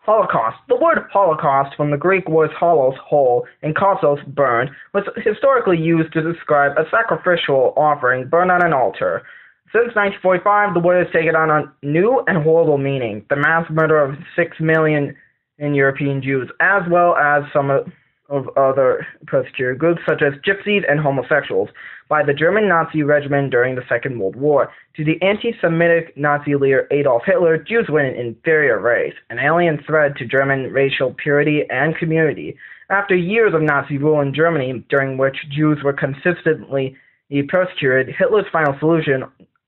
Holocaust. The word Holocaust, from the Greek words holos, hole, and kossos, burn, was historically used to describe a sacrificial offering burned on an altar. Since 1945, the word has taken on a new and horrible meaning: the mass murder of 6 million European Jews, as well as some of other persecuted groups such as gypsies and homosexuals, by the German Nazi regime during the Second World War. To the anti-Semitic Nazi leader Adolf Hitler, Jews were an inferior race, an alien threat to German racial purity and community. After years of Nazi rule in Germany, during which Jews were consistently persecuted, Hitler's final solution,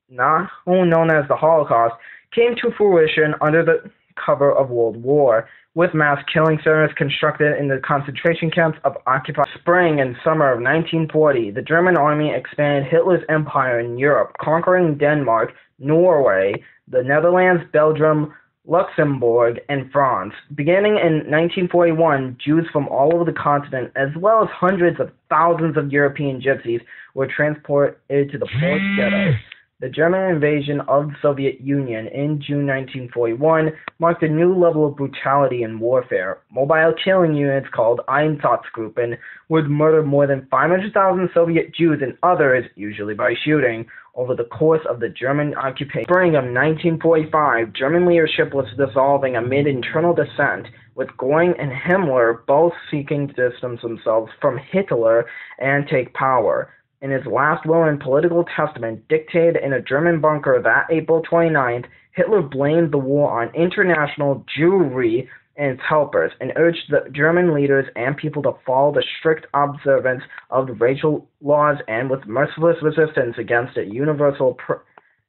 now known as the Holocaust, came to fruition under the cover of World War, with mass killing centers constructed in the concentration camps of occupied spring and summer of 1940. The German army expanded Hitler's empire in Europe, conquering Denmark, Norway, the Netherlands, Belgium, Luxembourg, and France. Beginning in 1941, Jews from all over the continent, as well as hundreds of thousands of European gypsies, were transported to the Polish ghettos. The German invasion of the Soviet Union in June 1941 marked a new level of brutality in warfare. Mobile killing units called Einsatzgruppen would murder more than 500,000 Soviet Jews and others, usually by shooting, over the course of the German occupation. Spring of 1945, German leadership was dissolving amid internal dissent, with Göring and Himmler both seeking to distance themselves from Hitler and take power. In his last will and political testament, dictated in a German bunker that April 29th, Hitler blamed the war on international Jewry and its helpers, and urged the German leaders and people to follow the strict observance of the racial laws and with merciless resistance against the universal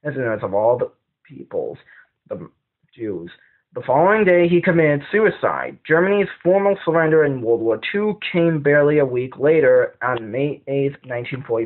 prisoners of all the peoples, the Jews. The following day, he committed suicide. Germany's formal surrender in World War II came barely a week later, on May 8, 1945.